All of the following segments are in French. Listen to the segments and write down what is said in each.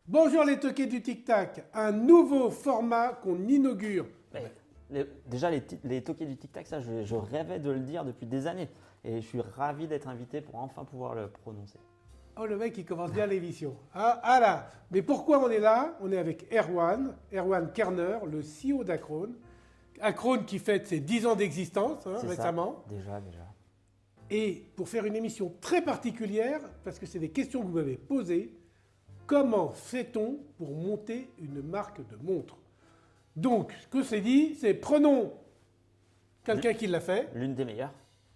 Bonjour les toqués du Tic Tac, un nouveau format qu'on inaugure. Déjà, les toqués du Tic Tac, ça, je rêvais de le dire depuis des années. Et je suis ravi d'être invité pour enfin pouvoir le prononcer. Oh, le mec, il commence bien l'émission. Ah là, mais pourquoi on est là? On est avec Erwan Kerner, le CEO d'Acrone. Acrone qui fête ses 10 ans d'existence C'est récemment. Ça, déjà. Et pour faire une émission très particulière, parce que c'est des questions que vous m'avez posées, comment fait-on pour monter une marque de montre? Donc, ce que c'est dit, c'est prenons quelqu'un qui l'a fait, L'une des meilleures.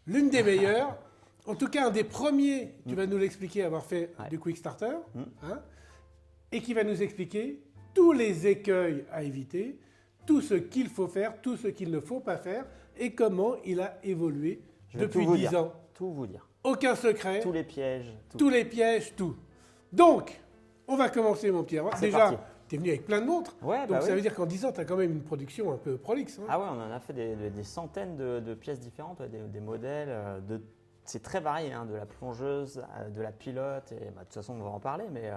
l'une des meilleures, en tout cas un des premiers, tu vas nous l'expliquer, avoir fait Ouais. du Quick Starter, et qui va nous expliquer tous les écueils à éviter, tout ce qu'il faut faire, tout ce qu'il ne faut pas faire, et comment il a évolué Je vais depuis tout vous 10 dire. ans. Tout vous dire. Aucun secret, Tous les pièges. Tout. tous les pièges, tout. Donc, on va commencer, mon petit Erwan. C'est Déjà, parti. tu es venu avec plein de montres, Ouais, donc bah ça oui. veut dire qu'en 10 ans, tu as quand même une production un peu prolixe. Ah ouais, on en a fait des centaines de pièces différentes, ouais, des modèles. C'est très varié, hein, de la plongeuse, de la pilote. Et, de toute façon, on va en parler, mais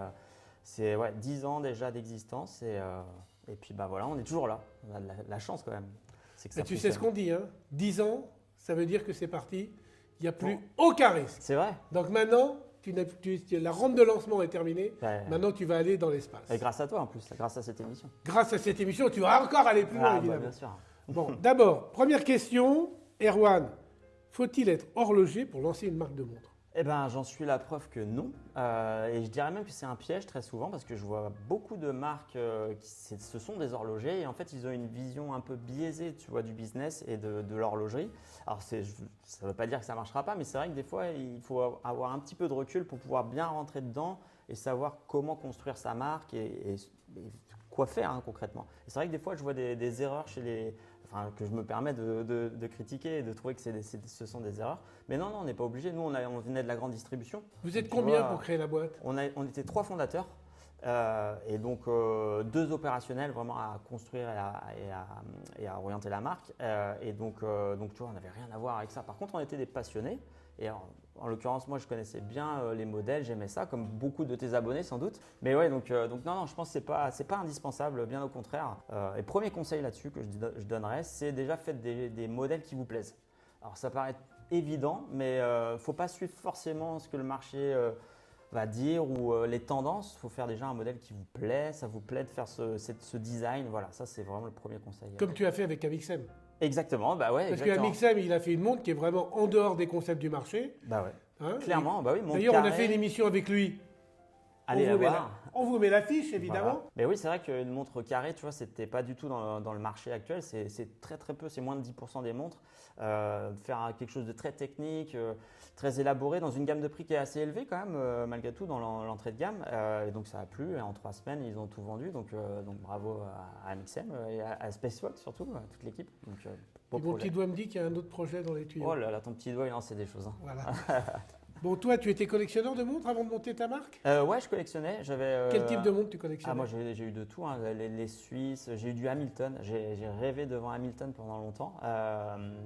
c'est 10 ans déjà d'existence. Et puis voilà, on est toujours là. On a de la chance quand même. C'est que ça Mais tu sais ce fonctionne. qu'on dit, 10 ans, ça veut dire que c'est parti, il n'y a plus aucun risque. C'est vrai. Donc maintenant, la rampe de lancement est terminée, Ouais. maintenant tu vas aller dans l'espace. Et grâce à toi en plus, grâce à cette émission. Grâce à cette émission, tu vas encore aller plus loin, Ah, évidemment. bien sûr. Bon, d'abord, première question, Erwan, faut-il être horloger pour lancer une marque de montre? Eh ben, j'en suis la preuve que non. Et je dirais même que c'est un piège très souvent parce que je vois beaucoup de marques ce sont des horlogers et en fait, ils ont une vision un peu biaisée, tu vois, du business et de l'horlogerie. Alors, ça ne veut pas dire que ça ne marchera pas, mais c'est vrai que des fois, il faut avoir un petit peu de recul pour pouvoir bien rentrer dedans et savoir comment construire sa marque et quoi faire concrètement. Et c'est vrai que des fois, je vois des erreurs que je me permets de critiquer et de trouver que ce sont des erreurs. Mais non, on n'est pas obligé. Nous, on venait de la grande distribution. Vous êtes Tu combien vois, pour créer la boîte? on était 3 fondateurs et donc 2 opérationnels vraiment à construire et à orienter la marque. Et donc, tu vois, on n'avait rien à voir avec ça. Par contre, on était des passionnés. Et en l'occurrence, moi, je connaissais bien les modèles, j'aimais ça, comme beaucoup de tes abonnés sans doute. Mais ouais, donc non, je pense que c'est pas indispensable, bien au contraire. Et premier conseil là-dessus que je donnerais, c'est déjà faites des modèles qui vous plaisent. Alors ça paraît évident, mais faut pas suivre forcément ce que le marché va dire ou les tendances. Il faut faire déjà un modèle qui vous plaît, ça vous plaît de faire ce design. Voilà, ça c'est vraiment le premier conseil. Comme tu as fait avec Amixem. Exactement, bah ouais. Parce exactement. qu'Amixem, il a fait une montre qui est vraiment en dehors des concepts du marché. Bah ouais. Hein. Clairement, bah oui. Mon D'ailleurs, on a carré, fait une émission avec lui. allez la voir. On vous met l'affiche, évidemment. Voilà. Mais oui, c'est vrai qu'une montre carrée, tu vois, c'était pas du tout dans le marché actuel. C'est très très peu, c'est moins de 10% des montres. Faire quelque chose de très technique, très élaboré, dans une gamme de prix qui est assez élevée quand même, malgré tout, dans l'entrée de gamme. Et donc ça a plu. Et en 3 semaines, ils ont tout vendu. Donc bravo à Amixem et à Spacefox surtout, à toute l'équipe. Donc, beau Et mon projet. petit doigt me dit qu'il y a un autre projet dans les tuyaux. Oh là là, ton petit doigt, il lance des choses. Voilà. Bon, toi, tu étais collectionneur de montres avant de monter ta marque? Ouais, je collectionnais. Quel type de montre tu collectionnais? Ah, moi, j'ai eu de tout, les Suisses, j'ai eu du Hamilton, j'ai rêvé devant Hamilton pendant longtemps.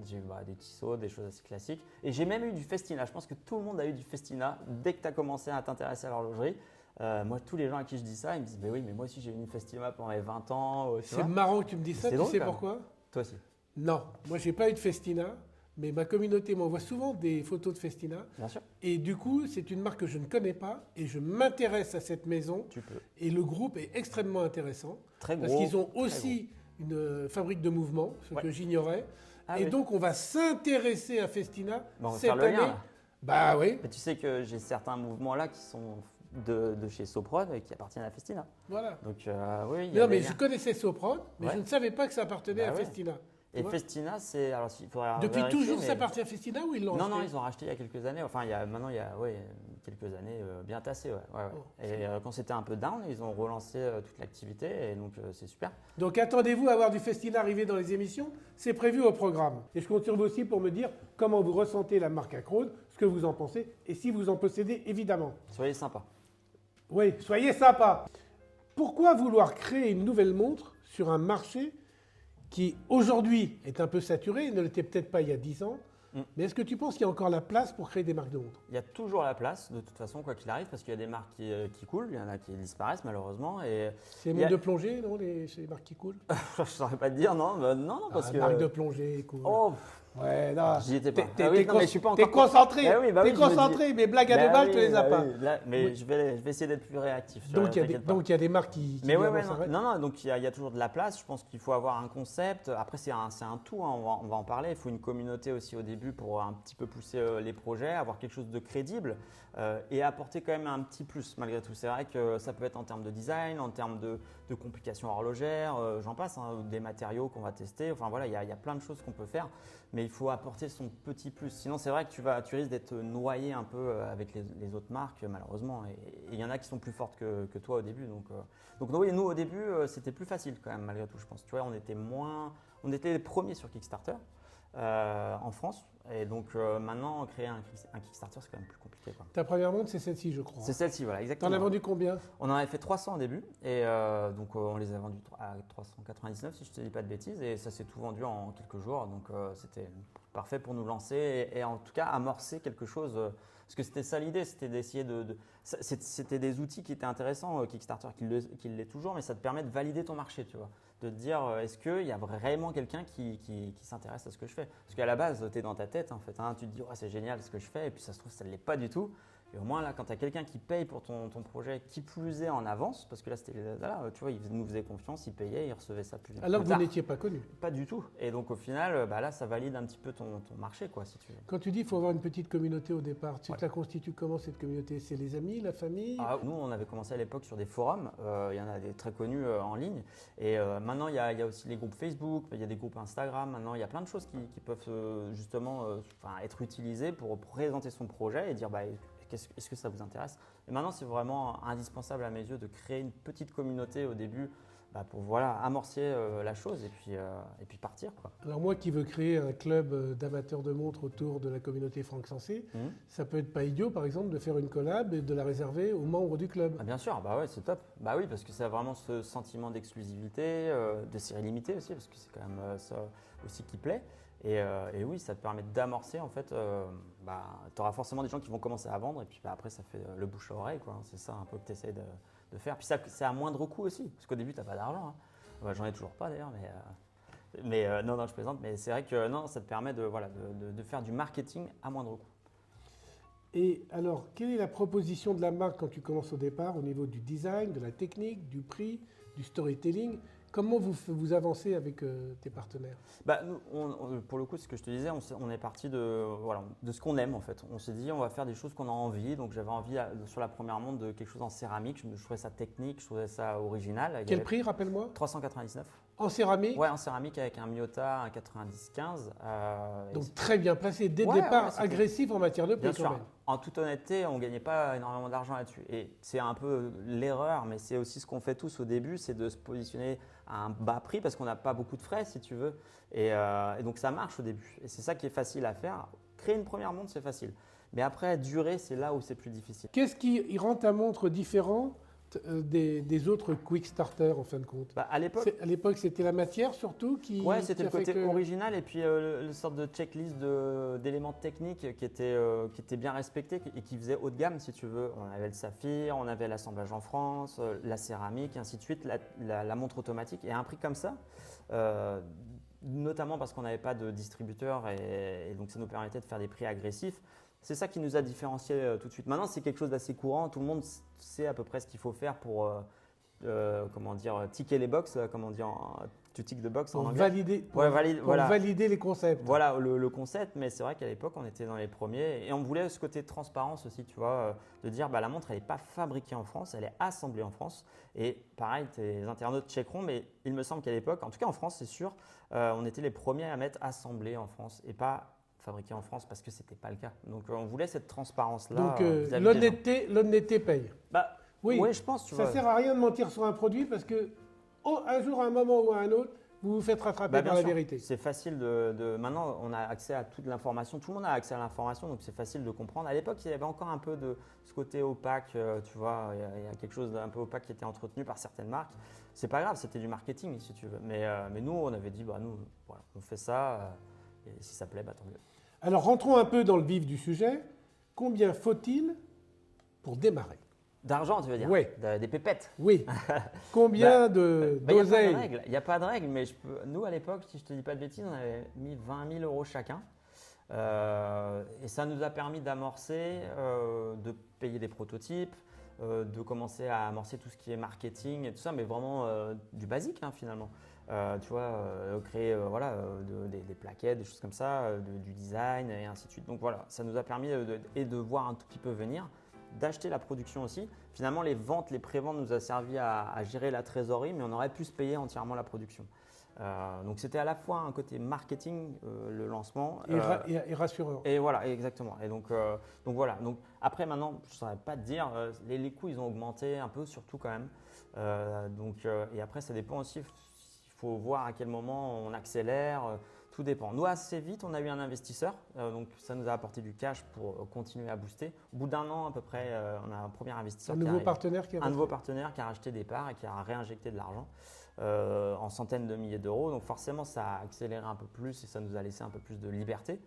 J'ai eu des Tissot, des choses assez classiques. Et j'ai même eu du Festina. Je pense que tout le monde a eu du Festina dès que tu as commencé à t'intéresser à l'horlogerie. Moi, tous les gens à qui je dis ça, ils me disent mais oui, mais moi aussi j'ai eu une Festina pendant les 20 ans. Tu C'est vois. marrant que tu me dises ça, C'est tu drôle, sais quand même. pourquoi? Toi aussi, Non, moi j'ai pas eu de Festina, mais ma communauté m'envoie souvent des photos de Festina. bien sûr, Et du coup, c'est une marque que je ne connais pas et je m'intéresse à cette maison. tu peux. Et le groupe est extrêmement intéressant Très gros. parce qu'ils ont très aussi une fabrique de mouvements, ce Ouais. que j'ignorais. Ah et oui. donc, on va s'intéresser à Festina Bon, on va cette faire le année. lien, là. Bah oui, Mais tu sais que j'ai certains mouvements là qui sont de chez Sopron et qui appartiennent à Festina. voilà. Donc oui, il y Non, a mais des je liens. connaissais Sopron, mais Ouais. je ne savais pas que ça appartenait Bah à ouais. Festina. Tu Et vois. Festina, c'est. Alors, il faudrait Depuis vérifier, toujours, mais- ça appartient à Festina ou ils l'ont Non, acheté? non, ils ont racheté il y a quelques années. Enfin, maintenant, il y a quelques années bien tassées. Ouais, ouais. Oh, Et quand c'était un peu down, ils ont relancé toute l'activité et donc c'est super. Donc attendez-vous à voir du Festina arriver dans les émissions, c'est prévu au programme. Et je compte sur vous aussi pour me dire comment vous ressentez la marque Acrone, ce que vous en pensez, et si vous en possédez évidemment. Soyez sympa. Oui, soyez sympa. Pourquoi vouloir créer une nouvelle montre sur un marché qui aujourd'hui est un peu saturé, ne l'était peut-être pas il y a 10 ans, Mais est-ce que tu penses qu'il y a encore la place pour créer des marques de montres? Il y a toujours la place, de toute façon, quoi qu'il arrive, parce qu'il y a des marques qui coulent, il y en a qui disparaissent malheureusement. Et C'est les montres de plongée, non, c'est les marques qui coulent? je ne saurais pas te dire, non, non, parce que. Marque de plongée, cool. Oh, Ouais, non. j'y étais pas. T'es Ah oui, non, mais je suis pas encore. concentré, Bah oui, bah oui, t'es je me dis- concentré, mais blague à Bah deux balles, oui, tu les as bah pas. oui, là, mais Oui. je vais essayer d'être plus réactif. Donc il y a t'inquiète pas. donc il y a des marques qui Mais ouais, viennent ouais, en non, s'arrêter. non, non, donc il y a toujours de la place. Je pense qu'il faut avoir un concept. Après, c'est un tout, hein, on va en parler. Il faut une communauté aussi au début pour un petit peu pousser les projets, avoir quelque chose de crédible et apporter quand même un petit plus malgré tout. C'est vrai que ça peut être en termes de design, en termes de complications horlogères, j'en passe, hein, des matériaux qu'on va tester. Enfin voilà, il y a plein de choses qu'on peut faire, mais il faut apporter son petit plus. Sinon, c'est vrai que tu risques d'être noyé un peu avec les autres marques, malheureusement. Et il y en a qui sont plus fortes que toi au début. Donc oui, nous au début, c'était plus facile quand même malgré tout, je pense. Tu vois, on était les premiers sur Kickstarter en France. Et donc maintenant, créer un Kickstarter, c'est quand même plus compliqué, quoi. Ta première montre, c'est celle-ci, je crois. C'est celle-ci, voilà, T'en exactement. as vendu combien? On en avait fait 300 au début et donc on les a vendus à 399 si je ne te dis pas de bêtises et ça s'est tout vendu en quelques jours donc c'était parfait pour nous lancer et en tout cas amorcer quelque chose parce que c'était ça l'idée, c'était d'essayer c'était des outils qui étaient intéressants Kickstarter qui l'est toujours mais ça te permet de valider ton marché, tu vois, de te dire est-ce qu'il y a vraiment quelqu'un qui s'intéresse à ce que je fais, parce qu'à la base tu es dans ta tête en fait, hein, tu te dis oh, c'est génial ce que je fais et puis ça se trouve ça ne l'est pas du tout. Et au moins là, quand tu as quelqu'un qui paye pour ton projet, qui plus est en avance, parce que là, tu vois, il nous faisait confiance, il payait, il recevait ça plus Alors que plus vous tard. n'étiez pas connu. Pas du tout. Et donc au final, là, ça valide un petit peu ton marché, quoi, si tu veux. Quand tu dis qu'il faut avoir une petite communauté au départ, tu te la constitues comment cette communauté? C'est les amis, la famille? Ah, nous, on avait commencé à l'époque sur des forums, il y en a des très connus en ligne. Et maintenant, il y a aussi les groupes Facebook, il y a des groupes Instagram. Maintenant, il y a plein de choses qui peuvent justement être utilisées pour présenter son projet et dire bah, est-ce que ça vous intéresse? Et maintenant, c'est vraiment indispensable à mes yeux de créer une petite communauté au début pour voilà, amorcer la chose et puis partir, quoi. Alors moi qui veux créer un club d'amateurs de montres autour de la communauté Franck Sensé, ça peut être pas idiot par exemple de faire une collab et de la réserver aux membres du club. Ah, bien sûr, bah ouais, c'est top. Bah oui, parce que ça a vraiment ce sentiment d'exclusivité, de série limitée aussi, parce que c'est quand même ça aussi qui plaît. Et oui, ça te permet d'amorcer en fait. Tu auras forcément des gens qui vont commencer à vendre et puis après ça fait le bouche à oreille, quoi. C'est ça un peu que tu essaies de faire. Puis ça, c'est à moindre coût aussi, parce qu'au début tu n'as pas d'argent, hein. Bah, j'en ai toujours pas d'ailleurs, mais non, je plaisante. Mais c'est vrai que non, ça te permet de faire du marketing à moindre coût. Et alors, quelle est la proposition de la marque quand tu commences au départ au niveau du design, de la technique, du prix, du storytelling? Comment vous avancez avec tes partenaires? Nous, pour le coup, c'est ce que je te disais, on est parti de ce qu'on aime en fait. On s'est dit on va faire des choses qu'on a envie. Donc j'avais envie sur la première montre de quelque chose en céramique. Je trouvais ça technique, je trouvais ça original. Quel prix, rappelle-moi? 399. En céramique? Ouais, en céramique avec un Miyota, un 90-15. Donc très bien placé dès le Ouais, départ, c'était agressif en matière de prix bien quand sûr. même. En toute honnêteté, on ne gagnait pas énormément d'argent là-dessus. Et c'est un peu l'erreur, mais c'est aussi ce qu'on fait tous au début, c'est de se positionner à un bas prix parce qu'on n'a pas beaucoup de frais, si tu veux. Et donc ça marche au début. Et c'est ça qui est facile à faire. Créer une première montre, c'est facile. Mais après, durer, c'est là où c'est plus difficile. Qu'est-ce qui rend ta montre différente des autres quick starters en fin de compte? À l'époque, c'était la matière surtout qui. Ouais, c'était qui le a fait côté que- original et puis le sorte de checklist d'éléments techniques qui était bien respecté et qui faisait haut de gamme, si tu veux. On avait le saphir, on avait l'assemblage en France, la céramique, et ainsi de suite, la montre automatique. Et à un prix comme ça, notamment parce qu'on n'avait pas de distributeur et donc ça nous permettait de faire des prix agressifs. C'est ça qui nous a différenciés tout de suite. Maintenant, c'est quelque chose d'assez courant. Tout le monde sait à peu près ce qu'il faut faire pour ticker les box, tu tick the box en Pour anglais. valider, pour valider les concepts. Voilà le concept, mais c'est vrai qu'à l'époque, on était dans les premiers et on voulait ce côté de transparence aussi, tu vois, de dire la montre, elle n'est pas fabriquée en France, elle est assemblée en France. Et pareil, tes internautes checkeront, mais il me semble qu'à l'époque, en tout cas en France, c'est sûr, on était les premiers à mettre assemblée en France et pas fabriqué en France parce que c'était pas le cas. Donc on voulait cette transparence-là. Donc vis-à-vis des gens. l'honnêteté paye. Oui, je pense. Tu ça vois. sert à rien de mentir sur un produit parce que un jour, à un moment ou à un autre, vous vous faites rattraper Bien par la sûr. vérité. C'est facile maintenant, on a accès à toute l'information. Tout le monde a accès à l'information, donc c'est facile de comprendre. À l'époque, il y avait encore un peu de ce côté opaque. Tu vois, il y a quelque chose d'un peu opaque qui était entretenu par certaines marques. C'est pas grave, c'était du marketing si tu veux. Mais nous, on avait dit, nous, voilà, on fait ça. Et si ça plaît, tant mieux. Alors rentrons un peu dans le vif du sujet. Combien faut-il pour démarrer? D'argent, tu veux dire? Oui. Des pépettes. Oui. Combien Il d'oseille? n'y a pas de règle, mais nous à l'époque, si je te dis pas de bêtises, on avait mis 20 000 euros chacun. Et ça nous a permis d'amorcer, de payer des prototypes, de commencer à amorcer tout ce qui est marketing et tout ça, mais vraiment du basique finalement. Tu vois, créer des plaquettes, des choses comme ça, du design et ainsi de suite. Donc voilà, ça nous a permis de voir un tout petit peu venir, d'acheter la production aussi. Finalement, les ventes, les préventes nous a servi à gérer la trésorerie, mais on aurait pu se payer entièrement la production. Donc c'était à la fois un côté marketing, le lancement. Et rassureur. Et voilà, exactement. Et donc voilà. Donc après maintenant, je ne saurais pas te dire, les coûts ils ont augmenté un peu, surtout quand même. Et après ça dépend aussi. Il faut voir à quel moment on accélère. Tout dépend. Nous assez vite, on a eu un investisseur, donc ça nous a apporté du cash pour continuer à booster. Au bout d'un an à peu près, on a un premier investisseur. Un nouveau partenaire qui est un nouveau partenaire qui a racheté des parts et qui a réinjecté de l'argent. En centaines de milliers d'euros. Donc forcément, ça a accéléré un peu plus et ça nous a laissé un peu plus de liberté.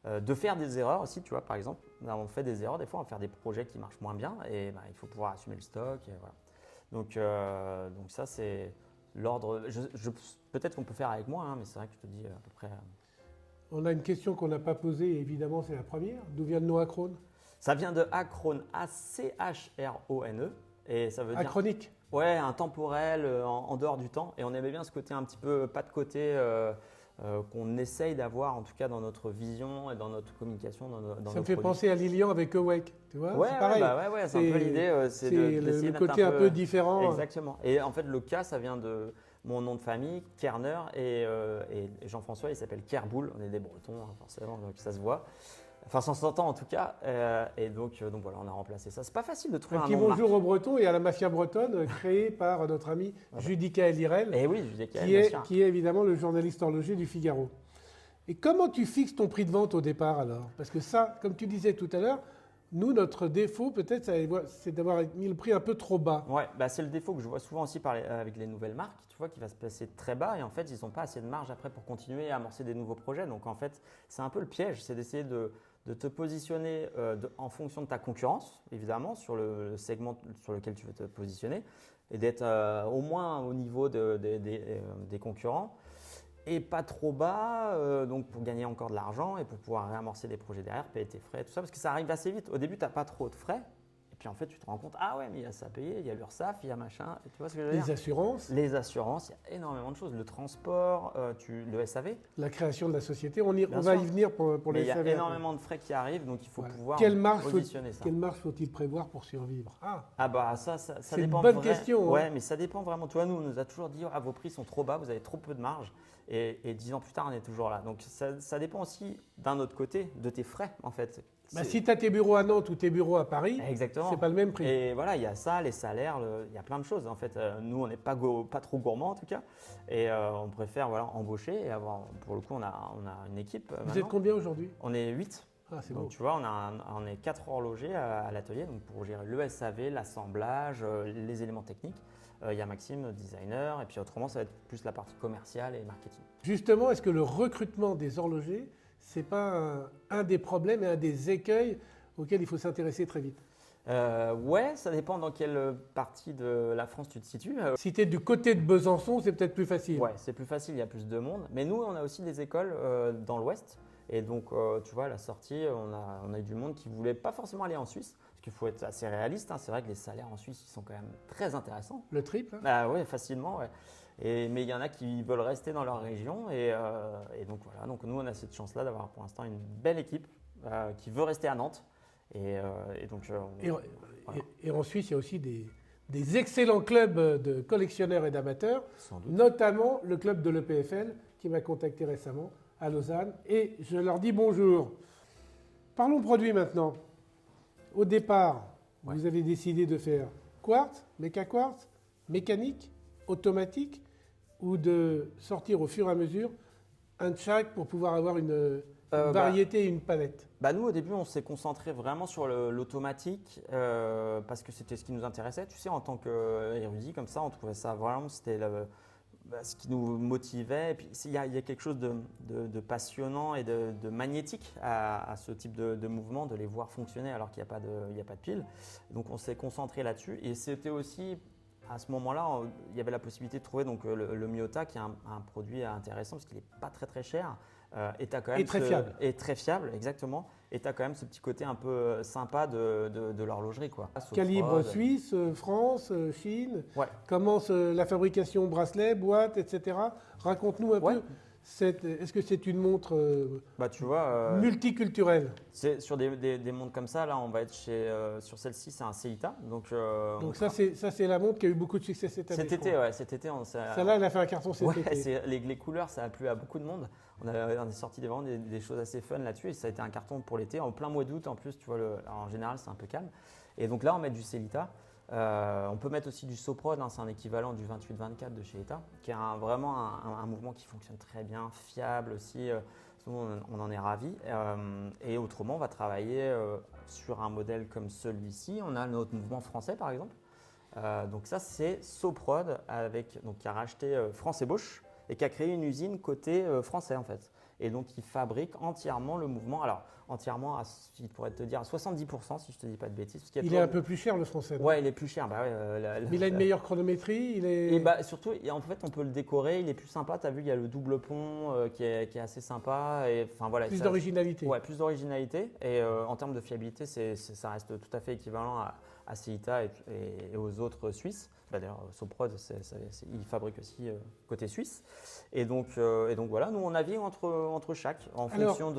De faire des erreurs aussi, tu vois, par exemple. On fait des erreurs, des fois, on va faire des projets qui marchent moins bien et il faut pouvoir assumer le stock. Et voilà. Donc ça, c'est l'ordre. Peut-être qu'on peut faire avec moi, mais c'est vrai que je te dis à peu près. On a une question qu'on n'a pas posée, et évidemment, c'est la première. D'où vient le nom Acrone? Ça vient de Acrone, A-C-H-R-O-N-E. Et ça veut dire. Achronique. Ouais, un temporel en dehors du temps. Et on aimait bien ce côté un petit peu, pas de côté qu'on essaye d'avoir, en tout cas dans notre vision et dans notre communication. Ça me fait penser à Lilian avec Awake, tu vois? Ouais, c'est pareil. c'est un peu l'idée. C'est le côté un peu différent. Exactement. Et en fait, le K, ça vient de mon nom de famille, Kerner, et Jean-François, il s'appelle Kerboul. On est des Bretons, forcément, donc ça se voit. Enfin, ça s'entend en tout cas. Et donc voilà, on a remplacé ça. C'est pas facile de trouver un nom de marque. Bonjour aux Bretons et à la mafia bretonne créée par notre ami Judica Elirel, Et oui, Judica, bien sûr. qui est évidemment le journaliste horloger du Figaro. Et comment tu fixes ton prix de vente au départ alors? Parce que ça, comme tu disais tout à l'heure, nous, notre défaut peut-être, c'est d'avoir mis le prix un peu trop bas. Ouais, c'est le défaut que je vois souvent aussi avec les nouvelles marques, tu vois, qui va se passer très bas et en fait, ils n'ont pas assez de marge après pour continuer à amorcer des nouveaux projets. Donc en fait, c'est un peu le piège, c'est d'essayer de te positionner en fonction de ta concurrence, évidemment, sur le segment sur lequel tu veux te positionner et d'être au moins au niveau des concurrents et pas trop bas, donc pour gagner encore de l'argent et pour pouvoir réamorcer des projets derrière, payer tes frais, tout ça, parce que ça arrive assez vite. Au début, tu n'as pas trop de frais. Et puis en fait, tu te rends compte, ah ouais, mais il y a ça à payer, il y a l'URSSAF, il y a machin, et tu vois ce que je veux dire? Les assurances. Les assurances, il y a énormément de choses. Le transport, le SAV. La création de la société, on va y venir pour Mais les SAV. il y a énormément de frais qui arrivent, donc il faut pouvoir positionner ça. Quelle marge faut-il prévoir pour survivre? Ça c'est dépend. une bonne question. Ouais, mais ça dépend vraiment. Tu vois, nous, on nous a toujours dit, vos prix sont trop bas, vous avez trop peu de marge. Et 10 ans plus tard, on est toujours là. Donc ça dépend aussi, d'un autre côté, de tes frais, en fait. Si tu as tes bureaux à Nantes ou tes bureaux à Paris, c'est pas le même prix. Et voilà, il y a ça, les salaires, il y a plein de choses. En fait, nous, on n'est pas trop gourmands en tout cas. Et on préfère embaucher et avoir, pour le coup, on a une équipe. Vous êtes combien aujourd'hui? On est 8. C'est donc beau. tu vois, on est 4 horlogers à l'atelier donc pour gérer le SAV, l'assemblage, les éléments techniques. Il y a Maxime, designer, et puis autrement, ça va être plus la partie commerciale et marketing. Justement, est-ce que le recrutement des horlogers, c'est pas un des problèmes et un des écueils auxquels il faut s'intéresser très vite? Ouais, ça dépend dans quelle partie de la France tu te situes. Si tu es du côté de Besançon, c'est peut-être plus facile. Ouais, c'est plus facile, il y a plus de monde. Mais nous, on a aussi des écoles dans l'Ouest. Et donc, tu vois, à la sortie, on a eu du monde qui ne voulait pas forcément aller en Suisse. Parce qu'il faut être assez réaliste. C'est vrai que les salaires en Suisse, ils sont quand même très intéressants. Le triple? Oui, facilement. Ouais. Mais il y en a qui veulent rester dans leur région. Et donc, voilà. Donc, nous, on a cette chance-là d'avoir pour l'instant une belle équipe qui veut rester à Nantes. Et en Suisse, il y a aussi des excellents clubs de collectionneurs et d'amateurs, notamment le club de l'EPFL qui m'a contacté récemment à Lausanne. Et je leur dis bonjour. Parlons produits maintenant. Au départ, vous avez décidé de faire quartz, méca quartz, mécanique, automatique, ou de sortir au fur et à mesure un de chaque pour pouvoir avoir une variété et une palette? Nous, au début, on s'est concentré vraiment sur l'automatique parce que c'était ce qui nous intéressait. Tu sais, en tant qu'érudit, comme ça, on trouvait ça vraiment, c'était ce qui nous motivait. Et puis il y a quelque chose de passionnant et de magnétique à ce type de mouvement, de les voir fonctionner alors qu'il n'y a pas de pile. Donc on s'est concentré là-dessus. Et c'était aussi, à ce moment-là, il y avait la possibilité de trouver donc, le Miyota, qui est un produit intéressant parce qu'il n'est pas très très cher. Et quand même Et très fiable. Et très fiable, exactement. Et tu as quand même ce petit côté un peu sympa de l'horlogerie, quoi. Calibre Suisse, France, Chine. Ouais. Comment la fabrication bracelet, boîte, etc. Raconte-nous un peu. Est-ce que c'est une montre tu vois, multiculturelle? sur des montres comme ça, là, on va être sur celle-ci, c'est un Seita. Donc ça, c'est la montre qui a eu beaucoup de succès cette année. Cet été, celle-là, elle a fait un carton cet été. Les couleurs, ça a plu à beaucoup de monde. On est sorti vraiment des choses assez fun là-dessus et ça a été un carton pour l'été. En plein mois d'août, en plus, tu vois, en général, c'est un peu calme. Et donc là, on met du Sellita. On peut mettre aussi du Soprod, hein, c'est un équivalent du 28-24 de chez ETA, qui est vraiment un mouvement qui fonctionne très bien, fiable aussi. On en est ravis. Et autrement, on va travailler sur un modèle comme celui-ci. On a notre mouvement français, par exemple. Donc ça, c'est Soprod, qui a racheté France et Bosch et qui a créé une usine côté français, en fait. Et donc, il fabrique entièrement le mouvement. Alors, entièrement, il pourrait te dire à 70%, si je ne te dis pas de bêtises. Parce il est un peu plus cher, le français. Oui, il est plus cher. Mais il a une meilleure chronométrie. Surtout, en fait, on peut le décorer. Il est plus sympa. Tu as vu, il y a le double pont qui est assez sympa. Et, plus d'originalité. Oui, plus d'originalité. Et en termes de fiabilité, ça reste tout à fait équivalent à Seita et aux autres Suisses. D'ailleurs, Soprod, il fabrique aussi côté suisse. Et donc voilà, nous on navigue entre chaque en fonction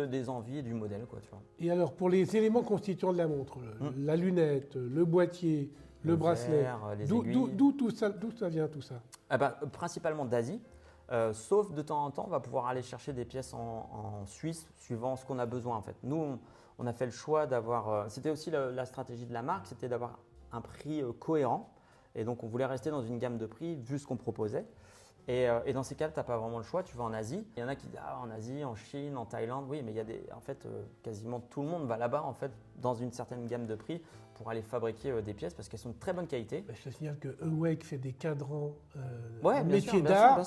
des envies et du modèle, quoi, tu vois. Et alors, pour les éléments constituants de la montre, la lunette, le boîtier, le bracelet, d'où ça vient tout ça? Principalement d'Asie. Sauf de temps en temps, on va pouvoir aller chercher des pièces en Suisse suivant ce qu'on a besoin, en fait. Nous, on a fait le choix d'avoir. C'était aussi la stratégie de la marque, c'était d'avoir un prix cohérent. Et donc, on voulait rester dans une gamme de prix vu ce qu'on proposait. Et dans ces cas, tu n'as pas vraiment le choix. Tu vas en Asie. Il y en a qui disent en Asie, en Chine, en Thaïlande. Oui, mais il y a quasiment tout le monde va là-bas en fait, dans une certaine gamme de prix pour aller fabriquer des pièces parce qu'elles sont de très bonne qualité. Je te signale que Awake fait des cadrans métier d'art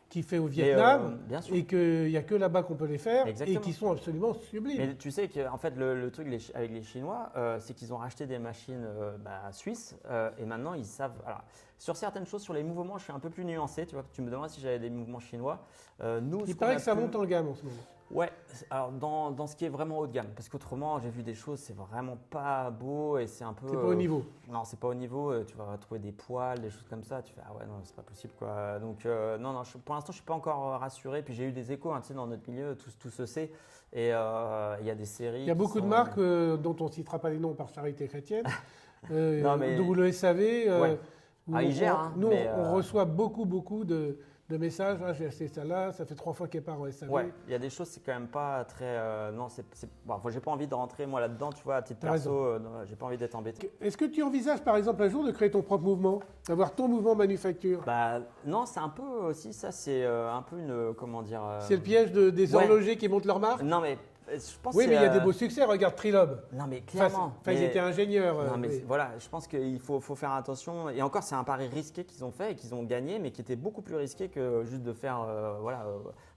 qu'il fait au Vietnam et qu'il n'y a que là-bas qu'on peut les faire. Exactement. Et qui sont absolument sublimes. Mais tu sais que en fait, le truc avec les Chinois, c'est qu'ils ont racheté des machines suisses et maintenant ils savent. Alors, sur certaines choses, sur les mouvements, je suis un peu plus nuancé. Tu vois, tu me demandes si j'avais des mouvements chinois. Il paraît que ça monte en gamme en ce moment. Ouais, alors dans ce qui est vraiment haut de gamme, parce qu'autrement j'ai vu des choses, c'est vraiment pas beau et c'est un peu. C'est pas au niveau. Non, c'est pas au niveau. Tu vas trouver des poils, des choses comme ça. Tu fais ah ouais non, c'est pas possible quoi. Donc non, pour l'instant je suis pas encore rassuré. Puis j'ai eu des échos, tu sais, dans notre milieu, tout se sait. Et il y a des séries. Il y a beaucoup de marques dont on ne citera pas les noms par charité chrétienne, d'où le SAV. Ils gèrent. On reçoit beaucoup de messages. Ah, j'ai acheté ça là, ça fait 3 fois qu'elle part en SAV. Ouais, il y a des choses, c'est quand même pas très. J'ai pas envie de rentrer moi là-dedans, tu vois, à titre perso, j'ai pas envie d'être embêté. Est-ce que tu envisages par exemple un jour de créer ton propre mouvement, d'avoir ton mouvement manufacture? Non, c'est un peu aussi ça, c'est un peu une. Comment dire. C'est le piège des horlogers qui montent leur marque? Non, mais. Je pense mais il y a des beaux succès, regarde Trilob. Non, mais clairement. Ils étaient ingénieurs. Non, mais voilà, je pense qu'il faut faire attention. Et encore, c'est un pari risqué qu'ils ont fait et qu'ils ont gagné, mais qui était beaucoup plus risqué que juste de faire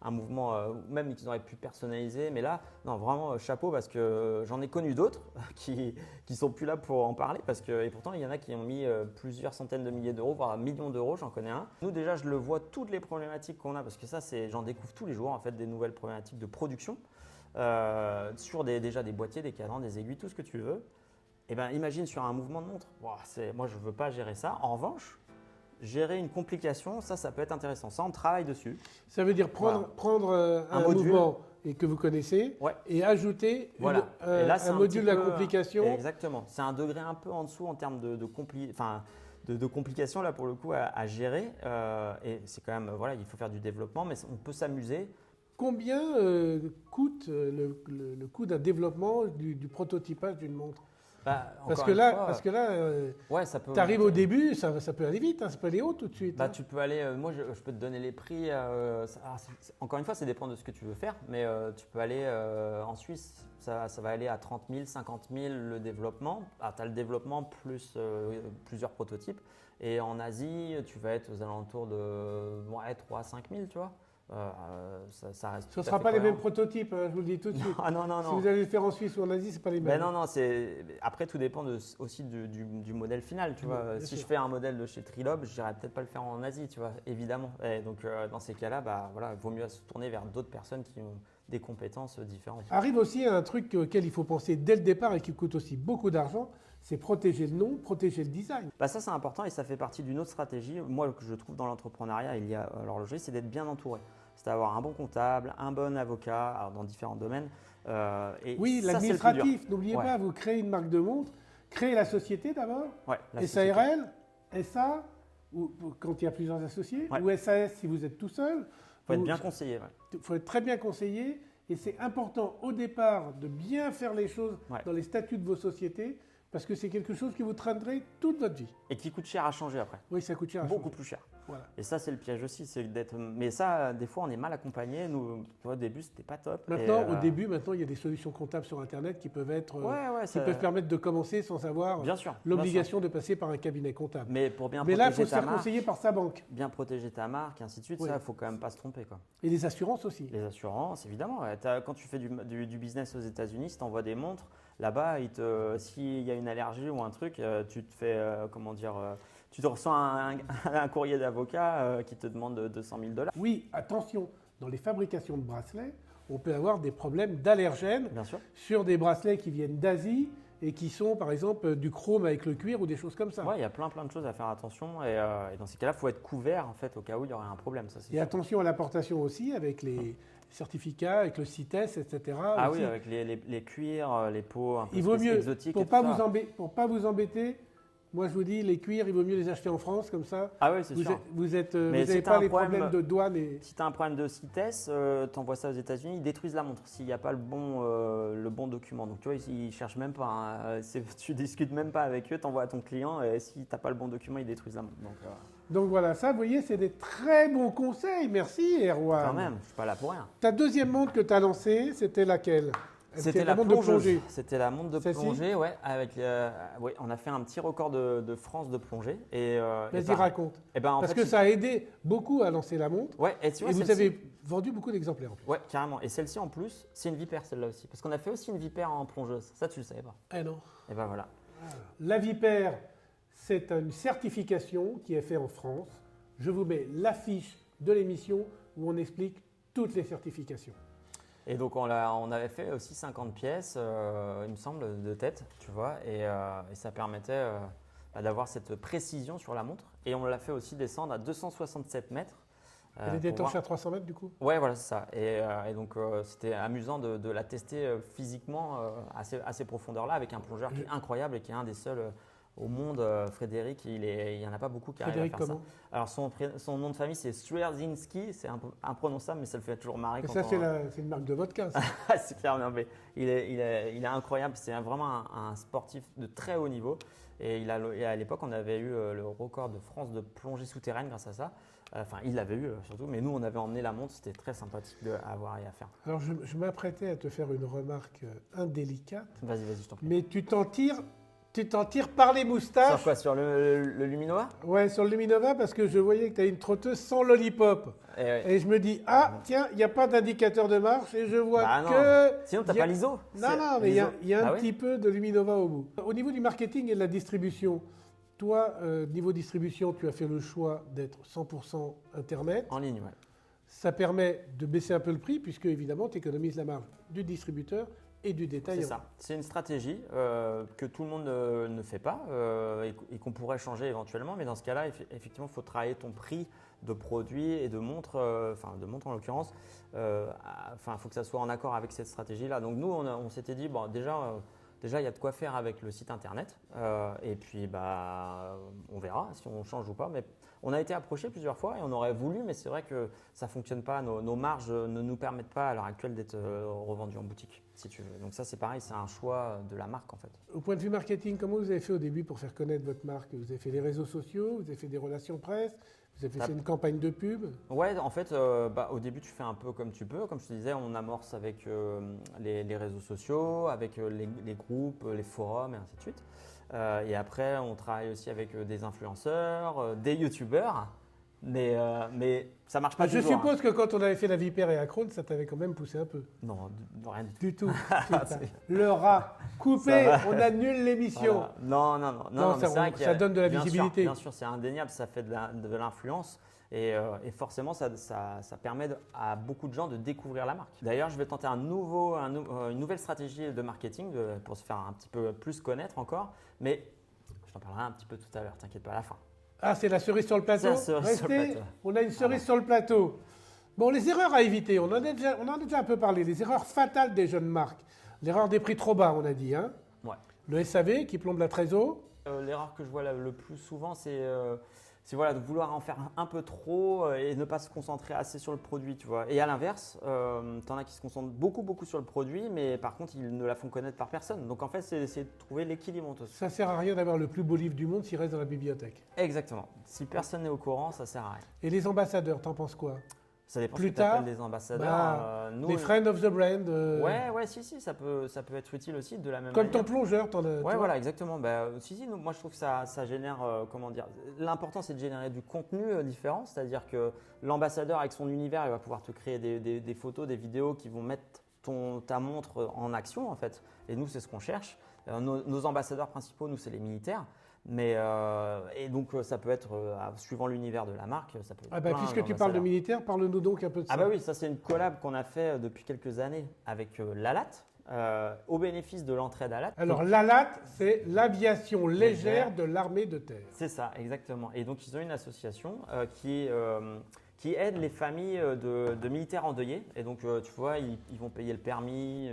un mouvement, même qu'ils auraient pu personnaliser. Mais là, non, vraiment chapeau parce que j'en ai connu d'autres qui sont plus là pour en parler. Et pourtant, il y en a qui ont mis plusieurs centaines de milliers d'euros, voire millions d'euros, j'en connais un. Nous, déjà, je le vois, toutes les problématiques qu'on a, parce que ça, j'en découvre tous les jours, en fait, des nouvelles problématiques de production. Sur déjà des boîtiers, des cadrans, des aiguilles, tout ce que tu veux. Et imagine sur un mouvement de montre. Moi, je ne veux pas gérer ça. En revanche, gérer une complication, ça peut être intéressant. Ça, on travaille dessus. Ça veut dire prendre un mouvement que vous connaissez et ajouter un module de la complication. Exactement. C'est un degré un peu en dessous en termes de complications là pour le coup à gérer. Et c'est quand même, il faut faire du développement, mais on peut s'amuser. Combien coûte le coût d'un développement du prototypage d'une montre? Parce Encore que là, ouais, ça peut. tu arrives au début, ça peut aller vite, hein, ça peut aller haut tout de suite. Bah, Hein. tu peux aller, moi je peux te donner les prix. Encore une fois, ça dépend de ce que tu veux faire, mais tu peux aller en Suisse, ça va aller à 30 000, 50 000 le développement. Tu as le développement plus plusieurs prototypes. Et en Asie, tu vas être aux alentours de 3 à 5 000, tu vois. Ça reste. Ce ne tout à sera fait pas les cohérent. mêmes prototypes, hein, je vous le dis tout de suite. Ah non, non, Si non. vous allez le faire en Suisse ou en Asie, ce pas les mêmes. Ben non, après tout dépend aussi du modèle final, tu vois. Bien Si sûr. je fais un modèle de chez Trilob, je n'irai peut-être pas le faire en Asie, tu vois, évidemment. Et donc dans ces cas-là, bah voilà, il vaut mieux se tourner vers d'autres personnes qui ont des compétences différentes. Arrive aussi un truc auquel il faut penser dès le départ et qui coûte aussi beaucoup d'argent, c'est protéger le nom, protéger le design. Bah ça c'est important et ça fait partie d'une autre stratégie. Moi que je trouve dans l'entrepreneuriat, il y a l'horlogerie, c'est d'être bien entouré. C'est d'avoir un bon comptable, un bon avocat, alors dans différents domaines. Et Oui, ça, c'est le plus dur. l'administratif, n'oubliez Ouais. pas, vous créez une marque de montre, créez la société d'abord, Ouais, la société. SARL, SA, ou quand il y a plusieurs associés, Ouais. ou SAS si vous êtes tout seul. Faut être bien conseillé. Ouais. Il faut être très bien conseillé et c'est important au départ de bien faire les choses Ouais. dans les statuts de vos sociétés parce que c'est quelque chose qui vous traînerait toute votre vie. Et qui coûte cher à changer après. Oui, ça coûte cher à Beaucoup changer. plus cher. Voilà. Et ça, c'est le piège aussi, c'est d'être. Mais ça, des fois, on est mal accompagné. Nous, tu vois, au début, c'était pas top. Maintenant, Et, au début, il y a des solutions comptables sur Internet qui peuvent être, ouais, qui ça- peuvent permettre de commencer sans avoir bien sûr. l'obligation de passer par un cabinet comptable. Mais pour bien Mais là, il faut protéger se ta faire marque, conseiller par sa banque. bien protéger ta marque, et ainsi de suite, Oui. ça, il faut quand même pas se tromper, quoi. Et les assurances aussi. Les assurances, évidemment. Ouais. Quand tu fais du business aux États-Unis, si tu envoies des montres, là-bas, s'il y a une allergie ou un truc, tu te fais, tu te reçois un courrier d'avocat qui te demande 200 000 $. Oui, attention, dans les fabrications de bracelets, on peut avoir des problèmes d'allergènes Bien sûr. sur des bracelets qui viennent d'Asie et qui sont par exemple du chrome avec le cuir ou des choses comme ça. Ouais, il y a plein de choses à faire attention. Et dans ces cas-là, il faut être couvert en fait au cas où il y aurait un problème. Ça, c'est Et sûr. attention à l'importation aussi avec les certificats, avec le CITES, etc. Ah aussi. oui, avec les cuirs, les peaux un peu Il vaut mieux, exotiques. pour et pas tout ça. pour pas vous embêter, moi je vous dis, les cuirs, il vaut mieux les acheter en France, comme ça. Ah oui, c'est Vous sûr. n'avez si t'as pas un les problème- problèmes de douane. Et... Si tu as un problème de CITES, tu envoies ça aux États-Unis, ils détruisent la montre s'il n'y a pas le bon document. Donc tu vois, ils ne cherchent même pas. Hein. Tu discutes même pas avec eux, tu envoies à ton client et si tu n'as pas le bon document, ils détruisent la montre. Donc voilà, ça, vous voyez, c'est des très bons conseils. Merci, Erwan. Quand même, je suis pas là pour rien. Ta deuxième montre que tu as lancée, c'était laquelle? C'était la montre de plongeuse. plongée. C'était la montre de Celle-ci plongée, ouais. Ouais, on a fait un petit record de France de plongée. Vas-y, raconte. En Parce fait, que ça a aidé beaucoup à lancer la montre. Ouais, et tu vois, Et vous celle-ci- avez vendu beaucoup d'exemplaires en plus. Ouais, carrément. Et celle-ci en plus, c'est une vipère celle-là aussi. Parce qu'on a fait aussi une vipère en plongeuse. Ça, tu le savais pas. Eh non. Et ben voilà. La Vipère, c'est une certification qui est faite en France. Je vous mets l'affiche de l'émission où on explique toutes les certifications. Et donc on avait fait aussi 50 pièces, il me semble, de tête, tu vois, et ça permettait d'avoir cette précision sur la montre. Et on l'a fait aussi descendre à 267 mètres. Elle est pour étanche voir- à 300 mètres du coup. Ouais, voilà, c'est ça. Et donc c'était amusant de la tester physiquement à ces profondeurs-là avec un plongeur qui est incroyable et qui est un des seuls au monde. Frédéric, il n'y en a pas beaucoup qui arrivent à Frédéric, faire comment? ça. Alors son nom de famille c'est Swierdzinski, c'est un peu imprononçable mais ça le fait toujours marrer. Et quand ça, on- c'est une marque de vodka. ça. Ah, c'est clair, non, mais il est incroyable. C'est vraiment un sportif de très haut niveau. Et à l'époque, on avait eu le record de France de plongée souterraine grâce à ça. Enfin, il l'avait eu surtout. Mais nous, on avait emmené la montre. C'était très sympathique à voir et à faire. Alors, je m'apprêtais à te faire une remarque indélicate, Vas-y, je t'en prie. mais tu t'en tires par les Sur moustaches. quoi? Sur le Luminova? Ouais, sur le Luminova, parce que je voyais que tu as une trotteuse sans lollipop. Et je me dis, ah, tiens, il n'y a pas d'indicateur de marche et je vois Bah non. que. Sinon, t'as il y a- pas l'ISO? Non, mais il y a un Ah ouais petit peu de Luminova au bout. Au niveau du marketing et de la distribution, toi, niveau distribution, tu as fait le choix d'être 100% Internet. En ligne, ouais. Ça permet de baisser un peu le prix, puisque évidemment, tu économises la marge du distributeur et du détaillant. C'est ça. C'est une stratégie que tout le monde ne fait pas et qu'on pourrait changer éventuellement. Mais dans ce cas-là, effectivement, il faut travailler ton prix de produits et de montres, de montres en l'occurrence. Il faut que ça soit en accord avec cette stratégie-là. Donc nous, on s'était dit, bon, déjà, il y a de quoi faire avec le site internet. Et puis, on verra si on change ou pas. Mais on a été approché plusieurs fois et on aurait voulu, mais c'est vrai que ça ne fonctionne pas. Nos marges ne nous permettent pas à l'heure actuelle d'être revendus en boutique. si tu veux. Donc ça, c'est pareil, c'est un choix de la marque en fait. Au point de vue marketing, comment vous avez fait au début pour faire connaître votre marque? Vous avez fait les réseaux sociaux, vous avez fait des relations presse, vous avez fait une campagne de pub? Ouais, en fait, au début, tu fais un peu comme tu peux. Comme je te disais, on amorce avec les réseaux sociaux, avec les groupes, les forums et ainsi de suite. Et après, on travaille aussi avec des influenceurs, des youtubeurs. Mais ça marche pas Je toujours. suppose que quand on avait fait la Vipère et Acron, ça t'avait quand même poussé un peu. Non, rien du tout. Du tout. Putain. Le rat. Coupé, on annule l'émission. Voilà. Non, mais c'est vrai ça donne de la visibilité. Bien sûr, c'est indéniable, ça fait de l'influence. Et forcément, ça permet à beaucoup de gens de découvrir la marque. D'ailleurs, je vais tenter une nouvelle stratégie de marketing pour se faire un petit peu plus connaître encore. Mais je t'en parlerai un petit peu tout à l'heure, t'inquiète pas, à la fin. Ah, c'est la cerise sur le plateau. C'est la cerise sur le plateau. On a une cerise sur le plateau. Bon, les erreurs à éviter, on en a déjà un peu parlé. Les erreurs fatales des jeunes marques. L'erreur des prix trop bas, on a dit. Hein. Ouais. Le SAV qui plombe la trésor. L'erreur que je vois le plus souvent, c'est voilà, de vouloir en faire un peu trop et ne pas se concentrer assez sur le produit, tu vois. Et à l'inverse, tu en as qui se concentrent beaucoup sur le produit, mais par contre, ils ne la font connaître par personne. Donc en fait, c'est essayer de trouver l'équilibre entre ça. Ça sert à rien d'avoir le plus beau livre du monde s'il reste dans la bibliothèque. Exactement. Si personne n'est au courant, ça sert à rien. Et les ambassadeurs, t'en penses quoi? Ça dépend plus ce que tard, des ambassadeurs. des friends of the brand. Ouais, si, ça peut être utile aussi de la même comme manière. ton plongeur, t'en as. Ouais, voilà, exactement. Si, moi je trouve que ça génère, comment dire, l'important c'est de générer du contenu différent, c'est-à-dire que l'ambassadeur avec son univers, il va pouvoir te créer des photos, des vidéos qui vont mettre ta montre en action en fait. Et nous, c'est ce qu'on cherche. Nos ambassadeurs principaux, nous, c'est les militaires. Et donc, ça peut être, suivant l'univers de la marque, ça peut être puisque tu parles de militaire, parle-nous donc un peu de ça. Ah bah oui, ça c'est une collab qu'on a fait depuis quelques années avec l'ALAT, au bénéfice de l'entraide ALAT. Alors l'ALAT, c'est l'aviation légère de l'armée de terre. C'est ça, exactement. Et donc, ils ont une association qui aide les familles de militaires endeuillés. Et donc, tu vois, ils vont payer le permis,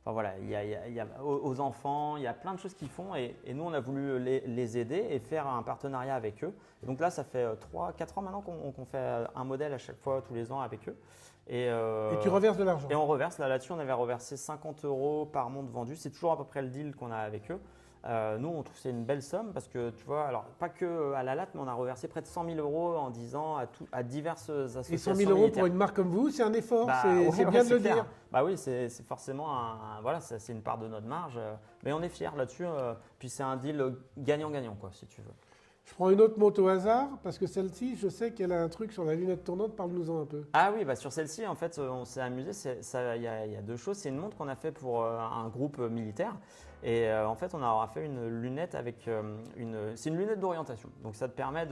enfin voilà, il y a aux enfants, il y a plein de choses qu'ils font et nous, on a voulu les aider et faire un partenariat avec eux. Et donc là, ça fait 3-4 ans maintenant qu'on fait un modèle à chaque fois, tous les ans avec eux. Et tu reverses de l'argent. Et on reverse, là-dessus, on avait reversé 50 € par montre vendue. C'est toujours à peu près le deal qu'on a avec eux. Nous, on trouve que c'est une belle somme parce que tu vois, alors pas que à la LAT, mais on a reversé près de 100 000 € en 10 ans à diverses associations. Et 100 000 € militaires. pour une marque comme vous, c'est un effort, c'est bien de le dire. Bah oui, c'est forcément voilà, c'est une part de notre marge, mais on est fiers là-dessus. Puis c'est un deal gagnant-gagnant, quoi, si tu veux. Je prends une autre montre au hasard parce que celle-ci, je sais qu'elle a un truc sur la lunette tournante. Parle-nous-en un peu. Ah oui, sur celle-ci, en fait, on s'est amusé. Il y a deux choses. C'est une montre qu'on a fait pour un groupe militaire. Et en fait, on a fait une lunette avec c'est une lunette d'orientation. Donc, ça te permet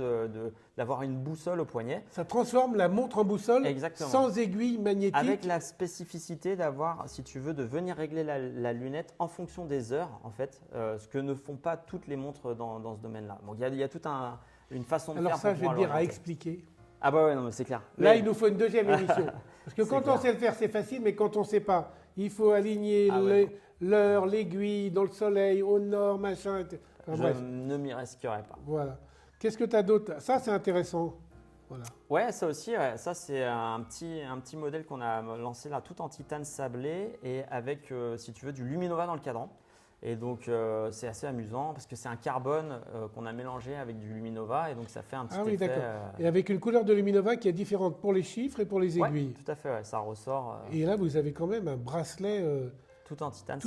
d'avoir une boussole au poignet. Ça transforme la montre en boussole. Exactement. Sans aiguille magnétique. Avec la spécificité d'avoir, si tu veux, de venir régler la lunette en fonction des heures, en fait, ce que ne font pas toutes les montres dans ce domaine-là. Donc, il y a toute une façon de faire. Alors ça, je vais te dire à expliquer. Ah bah ouais, non, mais c'est clair. Là, il nous faut une deuxième émission. Parce que quand on sait le faire, c'est facile, mais quand on ne sait pas, il faut aligner l'heure, l'aiguille, dans le soleil, au nord, machin. Je ne m'y risquerai pas. Voilà. Qu'est-ce que tu as d'autre? Ça, c'est intéressant. Voilà. Ouais, ça aussi, ça c'est un petit modèle qu'on a lancé là, tout en titane sablé et avec, si tu veux, du Luminova dans le cadran. Et donc, c'est assez amusant parce que c'est un carbone qu'on a mélangé avec du Luminova et donc ça fait un petit effet. Ah oui, d'accord. Et avec une couleur de Luminova qui est différente pour les chiffres et pour les aiguilles. Ouais, tout à fait, ouais, ça ressort. Et là, vous avez quand même un bracelet… tout en titane.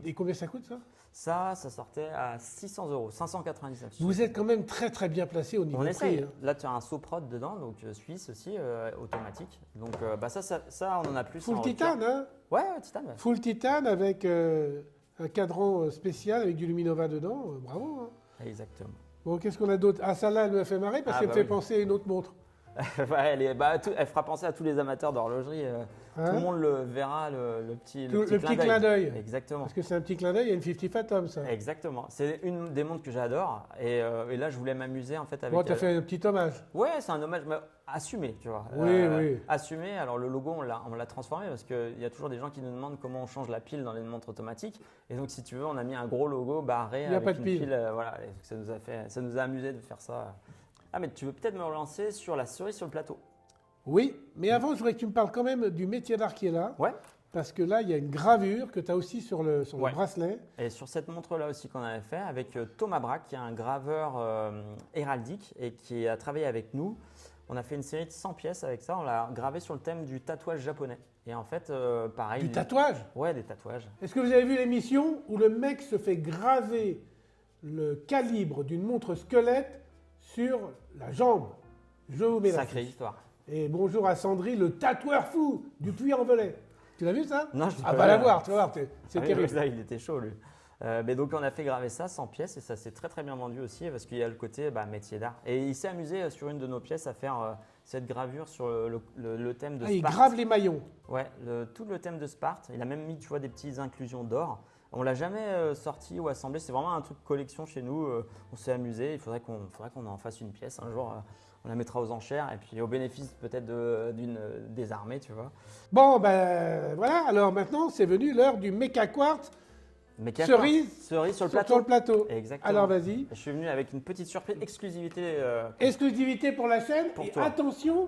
Et combien ça coûte ça? Ça sortait à 600 €, 599. Vous êtes quand même très très bien placé au niveau prix. On essaye. Hein. Là, tu as un Soprod dedans, donc suisse aussi, automatique. Donc ça, on en a plus. Full titane, hein? Ouais, titane. Ouais. Full titane avec un cadran spécial avec du Luminova dedans. Bravo. Hein. Exactement. Bon, qu'est-ce qu'on a d'autre? Ah, ça là, elle me fait marrer parce qu'elle me fait penser à une autre montre. Ouais, elle fera penser à tous les amateurs d'horlogerie. Tout le monde le verra, le petit clin d'œil. Exactement. Parce que c'est un petit clin d'œil, il y a une 50 Fathom, ça. Exactement. C'est une des montres que j'adore. Et là, je voulais m'amuser en fait avec. Bon, tu as fait un petit hommage. Ouais, c'est un hommage, mais assumé, tu vois. Oui. Assumé. Alors, le logo, on l'a transformé parce qu'il y a toujours des gens qui nous demandent comment on change la pile dans les montres automatiques. Et donc, si tu veux, on a mis un gros logo barré avec pas de une pile. Voilà. Et ça nous a amusé de faire ça. Ah, mais tu veux peut-être me relancer sur la cerise sur le plateau? Oui, mais avant, je voudrais que tu me parles quand même du métier d'art qui est là. Ouais. parce que là, il y a une gravure que tu as aussi sur le Ouais. bracelet. Et sur cette montre-là aussi qu'on avait fait avec Thomas Braque, qui est un graveur héraldique et qui a travaillé avec nous. On a fait une série de 100 pièces avec ça. On l'a gravé sur le thème du tatouage japonais. Et en fait, pareil. Du tatouage. Ouais, des tatouages. Est-ce que vous avez vu l'émission où le mec se fait graver le calibre d'une montre squelette sur la jambe? Je vous mets la Sacrée fiche. histoire. Et bonjour à Sandry, le tatoueur fou du Puy-en-Velay. Tu l'as vu ça? Non, je l'ai Ah, pas va vu. la voir, tu vas voir, c'est Ah oui, terrible. là, il était chaud, lui. Mais donc, on a fait graver ça 100 pièces et ça s'est très très bien vendu aussi parce qu'il y a le côté métier d'art. Et il s'est amusé sur une de nos pièces à faire cette gravure sur le thème de Ah, il Sparte. grave les maillons. Ouais, tout le thème de Sparte. Il a même mis, tu vois, des petites inclusions d'or. On l'a jamais sorti ou assemblé. C'est vraiment un truc collection chez nous. On s'est amusé. Il faudrait qu'on en fasse une pièce un jour. On la mettra aux enchères et puis au bénéfice peut-être des armées, tu vois. Bon, ben voilà, alors maintenant, c'est venu l'heure du méca quartz Mais Cerise cerise sur le plateau. sur le plateau. Exactement. Alors vas-y. Je suis venu avec une petite surprise, exclusivité. Exclusivité pour la chaîne. Pour Et toi. attention,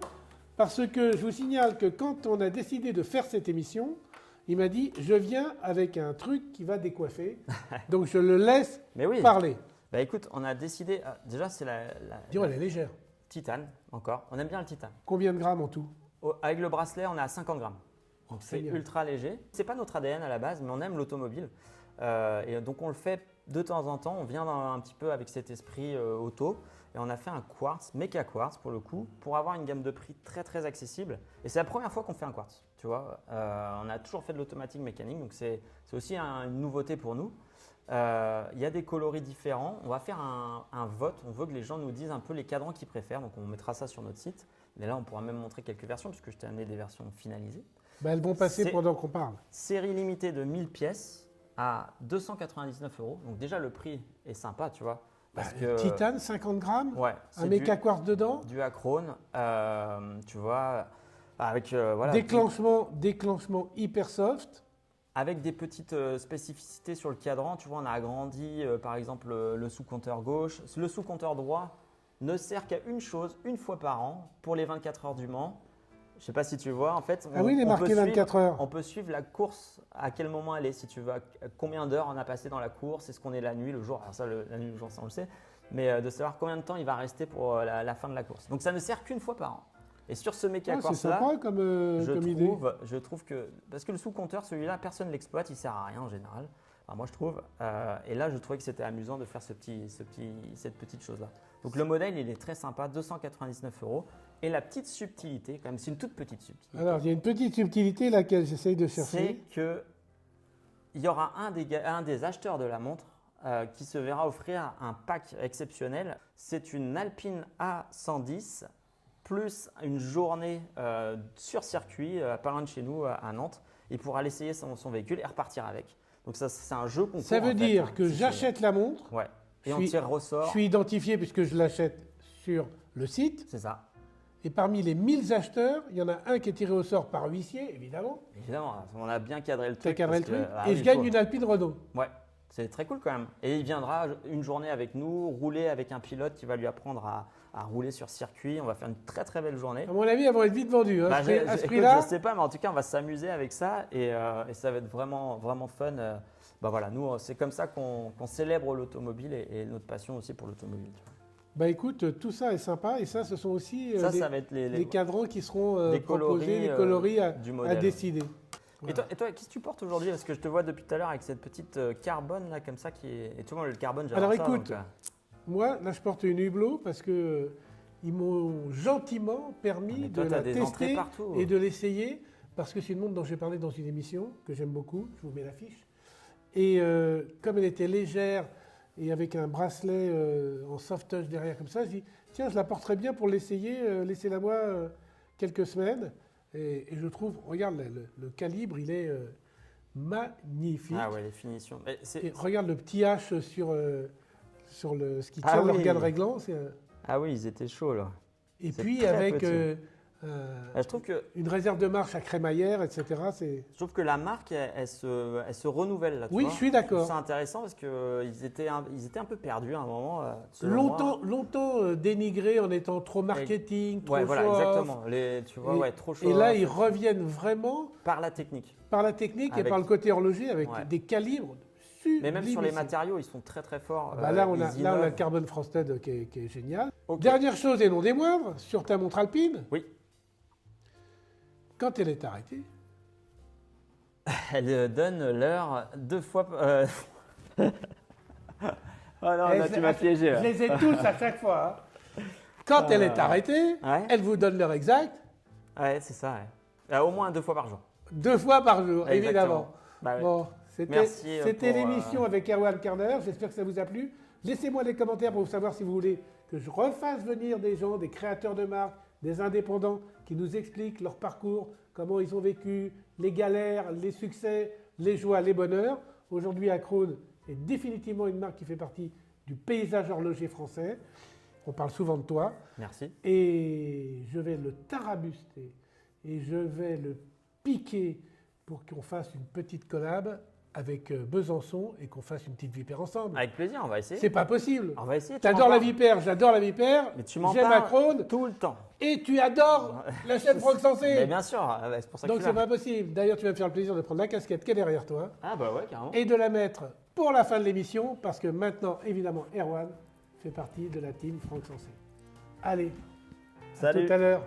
parce que je vous signale que quand on a décidé de faire cette émission, il m'a dit je viens avec un truc qui va décoiffer. Donc je le laisse Mais oui. parler. Bah écoute, on a décidé. Déjà, c'est la Dis-moi, elle est légère. titane encore. On aime bien le titane. Combien de grammes en tout? Avec le bracelet, on est à 50 grammes. Donc c'est Seigneur. ultra léger. C'est pas notre ADN à la base, mais on aime l'automobile. Et donc on le fait de temps en temps. On vient un petit peu avec cet esprit auto. Et on a fait un quartz, méca quartz pour le coup, pour avoir une gamme de prix très très accessible. Et c'est la première fois qu'on fait un quartz. Tu vois, on a toujours fait de l'automatique mécanique, donc c'est aussi une nouveauté pour nous. Il y a des coloris différents. On va faire un vote. On veut que les gens nous disent un peu les cadrans qu'ils préfèrent. Donc on mettra ça sur notre site. Mais là, on pourra même montrer quelques versions puisque je t'ai amené des versions finalisées. Ben, elles vont passer C'est- pendant qu'on parle. Série limitée de 1000 pièces à 299 €. Donc déjà, le prix est sympa, tu vois. Parce que, Titane, 50 grammes. ouais, Un c'est méca quartz dedans. du acrone, tu vois, avec voilà, Déclenchement hyper soft. avec des petites spécificités sur le cadran. Tu vois, on a agrandi par exemple le sous-compteur gauche. Le sous-compteur droit ne sert qu'à une chose, une fois par an, pour les 24 heures du Mans. Je ne sais pas si tu vois, en fait, Ah oui, il est on marqué peut 24 heures. on peut suivre la course, à quel moment elle est, si tu veux, combien d'heures on a passé dans la course, est-ce qu'on est la nuit, le jour. Alors ça, la nuit, le jour, ça on le sait, mais de savoir combien de temps il va rester pour la fin de la course. Donc ça ne sert qu'une fois par an. Et sur ce méca Ah, c'est quartz là, sympa comme idée. je trouve que, parce que le sous-compteur, celui-là, personne ne l'exploite, il ne sert à rien en général. Enfin, moi je trouve. Et là, je trouvais que c'était amusant de faire cette petite chose-là. Donc le modèle, il est très sympa, 299 €. Et la petite subtilité, quand même, c'est une toute petite subtilité. Alors, il y a une petite subtilité laquelle j'essaye de C'est chercher. que il y aura un des acheteurs de la montre qui se verra offrir un pack exceptionnel. C'est une Alpine A110 plus une journée sur circuit, pas loin de chez nous, à Nantes. Il pourra l'essayer son véhicule et repartir avec. Donc ça, c'est un jeu concours. Ça veut en fait, dire hein. que C'est- j'achète la montre, Ouais. Et Je on suis- tire je ressort. suis identifié puisque je l'achète sur le site, C'est ça. et parmi les 1000 acheteurs, il y en a un qui est tiré au sort par huissier, évidemment, Évidemment, on a bien cadré le qui a truc. cadré le parce que- truc, ah et oui, je gagne faut- une Alpine Renault. Ouais, c'est très cool quand même. Et il viendra une journée avec nous, rouler avec un pilote qui va lui apprendre à rouler sur circuit. On va faire une très très belle journée. À mon avis, elles vont être vite vendues. Hein, Bah, à ce écoute, prix-là. je sais pas, mais en tout cas, on va s'amuser avec ça et ça va être vraiment, vraiment fun. Bah voilà, nous, c'est comme ça qu'on célèbre l'automobile et notre passion aussi pour l'automobile. tu vois. Bah écoute, tout ça est sympa, et ça, ce sont aussi Ça va être les cadrans qui seront les proposés, les coloris, coloris du à modèle. décider. Et Voilà. toi, qu'est-ce que tu portes aujourd'hui? Parce que je te vois depuis tout à l'heure avec cette petite carbone là, comme ça, et tout le monde, le carbone, j'adore Alors ça. écoute, donc, Moi, là, je porte une Hublot parce que ils m'ont gentiment permis mais de toi, t'as la des entrées tester partout. et de l'essayer, parce que c'est une montre dont j'ai parlé dans une émission que j'aime beaucoup. Je vous mets l'affiche. Et comme elle était légère et avec un bracelet en soft touch derrière comme ça, je dis tiens, je la porterais bien pour l'essayer. Laissez-la moi quelques semaines. Et je trouve, regarde, le calibre, il est magnifique. Ah ouais, les finitions. Mais Et regarde le petit H sur ce qui Ah tient oui. l'organe réglant. Ah oui, ils étaient chauds là. Et C'est puis très avec petit. Je trouve que une réserve de marche à crémaillère, etc. Je trouve que la marque, elle se renouvelle là. Oui, je suis d'accord. C'est intéressant parce qu'ils étaient un peu perdus à un moment. Selon moi. Longtemps dénigrés en étant trop marketing, trop Ouais, voilà, show-off. exactement. Tu vois, trop chaud. Et là, ils reviennent vraiment par la technique. par la technique et Avec- par le côté horloger avec Ouais. des calibres sublimes. Mais même sur les matériaux, ils sont très très forts. Bah là, on a ils le innovent. Carbon Frosted qui est génial. Ok. Dernière chose et non des moindres, sur ta montre alpine, Oui. quand elle est arrêtée, Elle donne l'heure 2 fois. Oh non, Eh, là, je- tu m'as piégé. je là. les ai tous à chaque fois. Hein. Quand elle est arrêtée, Ouais. elle vous donne l'heure exacte, Ouais, c'est ça. Ouais. Au moins 2 fois par jour. 2 fois par jour, Exactement. évidemment. Bah ouais. Bon, Merci, c'était pour, l'émission avec Erwan Kerner. J'espère que ça vous a plu. Laissez-moi des commentaires pour savoir si vous voulez que je refasse venir des gens, des créateurs de marques, des indépendants qui nous expliquent leur parcours, comment ils ont vécu, les galères, les succès, les joies, les bonheurs. Aujourd'hui, Acrone est définitivement une marque qui fait partie du paysage horloger français. On parle souvent de toi. Merci. Et je vais le tarabuster et je vais le piquer pour qu'on fasse une petite collab avec Besançon et qu'on fasse une petite vipère ensemble. Avec plaisir, on va essayer. C'est pas possible. On va essayer. tu T'adores m'en la parles. vipère, j'adore la vipère, Mais tu m'en j'aime parles Acrone tout le temps. et tu adores la chaîne Franck Mais Sensé. bien sûr, c'est pour ça que Donc tu c'est l'as. pas possible. D'ailleurs, tu vas me faire le plaisir de prendre la casquette qui est derrière toi Ah bah ouais, carrément. et de la mettre pour la fin de l'émission parce que maintenant, évidemment, Erwan fait partie de la team Franck Sensé. Allez, à Salut. tout à l'heure.